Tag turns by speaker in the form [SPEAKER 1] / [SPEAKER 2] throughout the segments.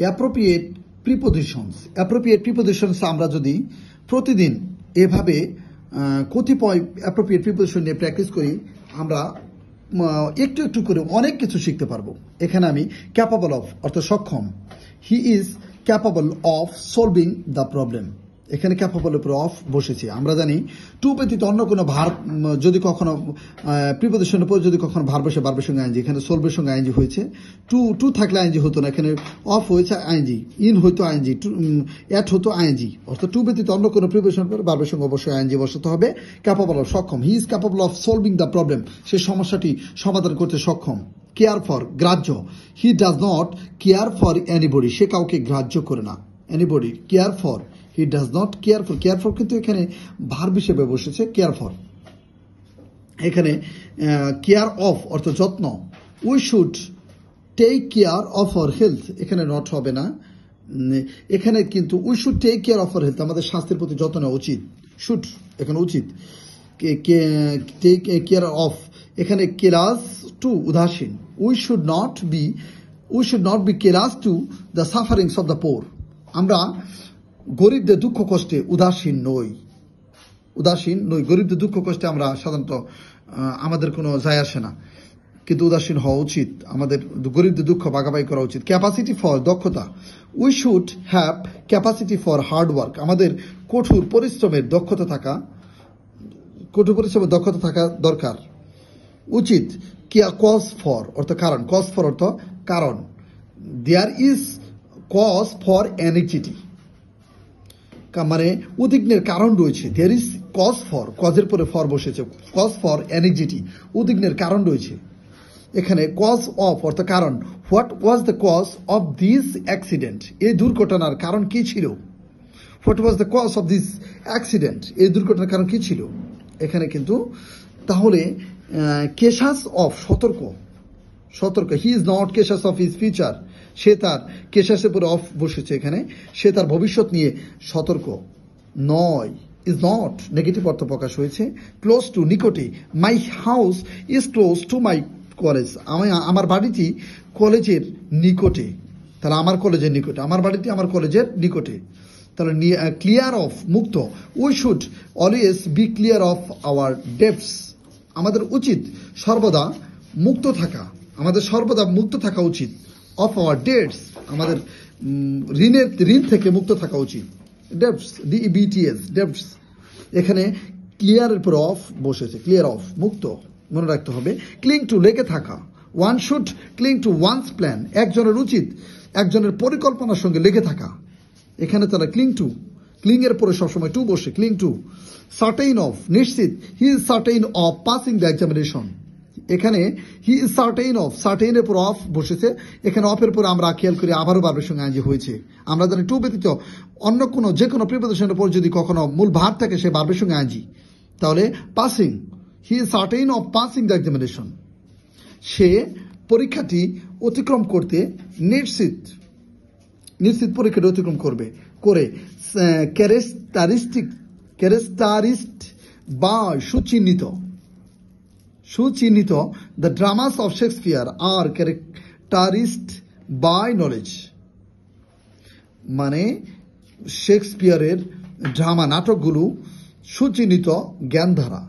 [SPEAKER 1] Appropriate prepositions আমরা যদি প্রতিদিন এভাবে কতিপয় অ্যাপ্রোপ্রিয়েট প্রিপোজিশন নিয়ে প্র্যাকটিস করি, আমরা একটু একটু করে অনেক কিছু শিখতে পারবো। এখানে আমি ক্যাপাবল অফ অর্থাৎ সক্ষম, he is capable of solving the problem. এখানে ক্যাপাবল উপরে অফ বসেছে। আমরা জানি টু ব্যতীত অন্য কোনো ভার্ব যদি কখনো প্রিপোজিশনের উপর যদি কখনো ভার্ব বসে, ভার্বের সঙ্গে আইনজি, এখানে সলভের সঙ্গে আইনজি হয়েছে। টু থাকলে আইনজি হতো না, এখানে অফ হয়েছে আইনজি, ইন হতো আইনজি, অ্যাট হতো আইনজি। অর্থাৎ টু ব্যতীত অন্য কোনো প্রিপোজিশনের উপর ভার্বের সঙ্গে অবশ্যই আইনজি বসাতে হবে। ক্যাপাবল অফ সক্ষম, he is capable of solving the problem, সে সমস্যাটি সমাধান করতে সক্ষম। কেয়ার ফর গ্রাহ্য, he does not care for anybody, সে কাউকে গ্রাহ্য করে না। Anybody care for, he does not care for, care for কিন্তু এখানে ভার্ব হিসেবে বসেছে কেয়ার ফর। এখানে কেয়ার অফ অর্থাৎ যত্ন, we should take care of our health, এখানে নট হবে না, এখানে কিন্তু we should take care of our health, আমাদের স্বাস্থ্যের প্রতি যত্ন নেওয়া উচিত। শুড এখানে উচিত, টেক কেয়ার অফ এখানে কেয়ারলেস টু উদাসীন, we should not be careless to the sufferings of the poor, আমরা গরিবদের দুঃখ কষ্টে উদাসীন নই। গরিবদের দুঃখ কষ্টে আমরা সাধারণত আমাদের কোনো যায় আসে না, কিন্তু উদাসীন হওয়া উচিত, আমাদের গরিবদের দুঃখ ভাগাভাগি করা উচিত। ক্যাপাসিটি ফর দক্ষতা, we should have capacity for hard work, আমাদের কঠোর পরিশ্রমের দক্ষতা থাকা দরকার উচিত। কজ ফর অর্থ কারণ, কজ ফর অর্থ কারণ, there is cause for anxiety, মানে উদ্বিগ্নের কারণ রয়েছে। দেয়ার ইজ কজ ফর, কজের পরে ফর বসেছে, কজ ফর অ্যাংজাইটি, উদ্বিগ্নের কারণ রয়েছে। এখানে কজ অফ অর্থ কারণ, what was the cause of this accident, এই দুর্ঘটনার কারণ কি ছিল। What was the cause of this accident, এই দুর্ঘটনার কারণ কি ছিল। এখানে কিন্তু তাহলে কেশাস অফ সতর্ক, he is not cautious of his future, সে তার কেশাসের পরে অফ বসেছে, এখানে সে তার ভবিষ্যৎ নিয়ে সতর্ক নয়। ইজ নট নেগেটিভ অর্থ প্রকাশ হয়েছে। ক্লোজ টু নিকটে, my house is close to my college, আমার বাড়িটি কলেজের নিকটে, তাহলে আমার কলেজের নিকটে, আমার বাড়িটি আমার কলেজের নিকটে। তাহলে ক্লিয়ার অফ মুক্ত, we should always be clear of our debts, আমাদের উচিত সর্বদা মুক্ত থাকা উচিত। অফ আওয়ার ডেটস, আমাদের ঋণ থেকে মুক্ত থাকা উচিত। ডেবটস DEBTS ডেবটস, এখানে ক্লিয়ারের পর অফ বসেছে, ক্লিয়ার অফ মুক্ত, মনে রাখতে হবে। ক্লিং টু লেগে থাকা, one should cling to one's plan, একজনের উচিত একজনের পরিকল্পনার সঙ্গে লেগে থাকা। এখানে তারা ক্লিং এর পরে সবসময় টু বসে, ক্লিং টু। সার্টেইন অফ নিশ্চিত, হি is certain of passing the examination, এখানে হি ইজ সার্টেইন অফ, সার্টেইনের পর অফ বসেছে, এখানে অফের পরে আমরা খেয়াল করি আবারও ভার্বের সঙ্গে আইনজি হয়েছে। আমরা জানি টু ব্যতীত অন্য কোনো যে কোনো প্রিপোজিশনের উপর যদি কখনো মূল ভার্ব থাকে সে ভার্বের সঙ্গে আইনজি, তাহলে passing, he is certain of passing the examination, সে পরীক্ষাটি অতিক্রম করতে নিশ্চিত পরীক্ষাটি অতিক্রম করে। ক্যারেক্টারিস্ট বা সুচিহ্নিত, the dramas of Shakespeare are characterised by knowledge, মানে শেক্সপিয়ারের ড্রামা নাটকগুলো সুচিহ্নিত জ্ঞান ধারা।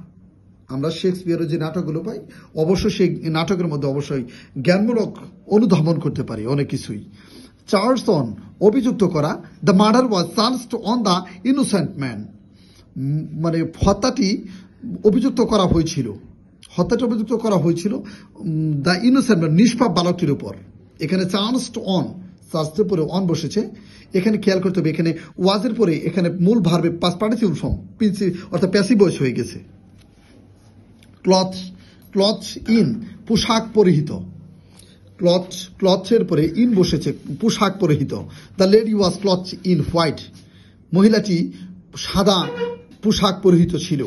[SPEAKER 1] আমরা শেক্সপিয়ারের যে নাটকগুলো পাই অবশ্যই সেই নাটকের মধ্যে অবশ্যই জ্ঞানমূলক অনুধাবন করতে পারি অনেক কিছুই। চার্জ অন অভিযুক্ত করা, the murder was charged on the innocent man, মানে হত্যাটি অভিযুক্ত করা হয়েছিল দ্য ইনোসেন্ট ম্যান, নিষ্পাপ বালকটির উপর। এখানে চার্জড অন, চার্জের পরে অন বসেছে, এখানে খেয়াল করতে হবে এখানে ওয়াজের পরে এখানে মূল ভার্বে পাস্ট পার্টিসিপল ফর্ম অর্থাৎ প্যাসিভ ভয়েস হয়ে গেছে। ক্লথ ইন পোশাক পরিহিত, ক্লথের পরে ইন বসেছে পোশাক পরিহিত। The lady was cloth in white, মহিলাটি সাদা পোশাক পরিহিত ছিল।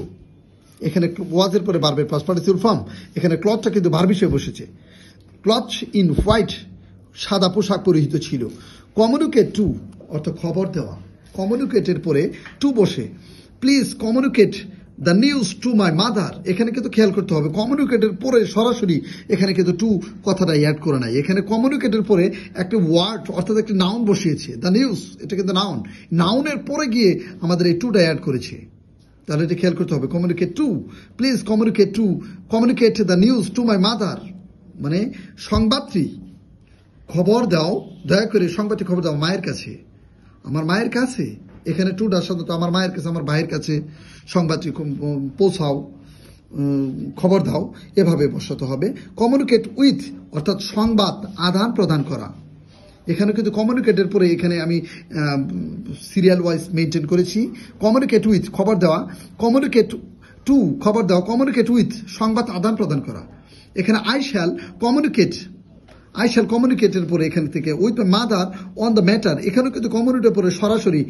[SPEAKER 1] এখানে ওয়াজের পরে ভার্বের পাস্ট পার্টিসিপল ফর্ম, এখানে ক্লথটা কিন্তু ভার্ব হিসেবে বসেছে। ক্লথ ইন হোয়াইট, সাদা পোশাক পরিহিত ছিল। কমিউনিকেট টু অর্থ খবর দেওয়া, কমিউনিকেটের পরে টু বসে। Please communicate the news to my mother, এখানে কিন্তু খেয়াল করতে হবে কমিউনিকেটের পরে সরাসরি এখানে কিন্তু টু কথাটা অ্যাড করে নাই, এখানে কমিউনিকেটের পরে একটা ওয়ার্ড অর্থাৎ একটা নাউন বসিয়েছে। দ্য নিউজ এটা কিন্তু নাউন, নাউনের পরে গিয়ে আমাদের এই টুটা অ্যাড করেছে, তাহলে এটা খেয়াল করতে হবে। Communicate two, please communicate the news to my mother, মানে সংবাদটি খবর দাও, দয়া করে সংবাদটি খবর দাও মায়ের কাছে, আমার মায়ের কাছে। এখানে টুটার সাথে তো আমার মায়ের কাছে, আমার ভাইয়ের কাছে সংবাদটি পৌঁছাও, খবর দাও, এভাবে বসাতে হবে। কমিউনিকেট উইথ অর্থাৎ সংবাদ আদান প্রদান করা, এখানে কিন্তু কমিউনিকেটের পরে এখানে আমি সিরিয়াল ওয়াইজ মেনটেন করেছি। কমিউনিকেট উইথ খবর দেওয়া, কমিউনিকেট টু খবর দেওয়া, কমিউনিকেট উইথ সংবাদ আদান প্রদান করা। এখানে আই শ্যাল কমিউনিকেটের পরে এখান থেকে with mother on the matter, এখানে কিন্তু কমিউনিটির পরে সরাসরি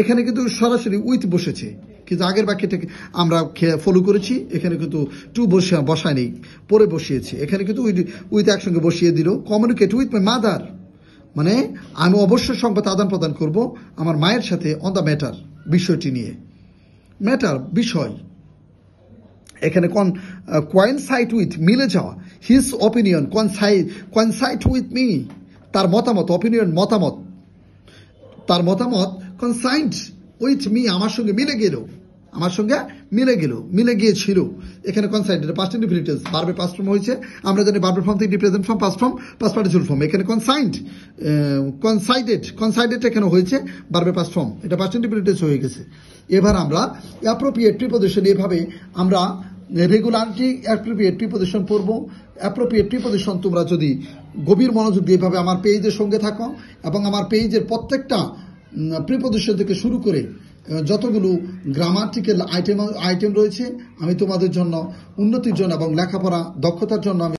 [SPEAKER 1] এখানে কিন্তু সরাসরি উইথ বসেছে, কিন্তু আগের বাক্যটাকে আমরা ফলো করেছি, এখানে কিন্তু টু বসায় নেই, পরে বসিয়েছে, এখানে কিন্তু উইথ একসঙ্গে বসিয়ে দিল। কমিউনিকেট উইথ মাই মাদার মানে আমি অবশ্যই সংবাদ আদান প্রদান করব আমার মায়ের সাথে অন দ্য ম্যাটার, বিষয়টি নিয়ে। ম্যাটার বিষয়, এখানে কোয়েনসাইড উইথ মিলে যাওয়া, his opinion coincide with me, তার মতামত, অপিনিয়ন মতামত, তার মতামত কনসাইড উইথ মি আমার সঙ্গে মিলে গেল, আমার সঙ্গে মিলে গিয়েছিল। এখানে কনসাইড এটা পাস্ট ইনডিফিনিটিভ, ভার্বের পাস্ট ফর্ম হয়েছে, আমরা জানি ভার্বের ফর্ম থেকে present form, past form, past participle form. এখানে কনসাইডেড এখানে হয়েছে ভার্বের পাস্ট ফর্ম, এটা পাস্ট ইনডিফিনিটিভ হয়ে গেছে। এবার আমরা অ্যাপ্রোপ্রিয়েট প্রিপোজিশন, এভাবে আমরা রেগুলারিটি অ্যাপ্রোপ্রিয়েট প্রিপোজিশন পড়ব। অ্যাপ্রোপ্রিয়েট প্রিপোজিশন তোমরা যদি গভীর মনোযোগ দিয়ে এভাবে আমার পেজের সঙ্গে থাকো এবং আমার পেজের প্রত্যেকটা প্রিপোজিশন থেকে শুরু করে যতগুলো গ্রামাটিক্যাল আইটেম রয়েছে আমি তোমাদের জন্য উন্নতির জন্য এবং লেখাপড়া দক্ষতার জন্য আমি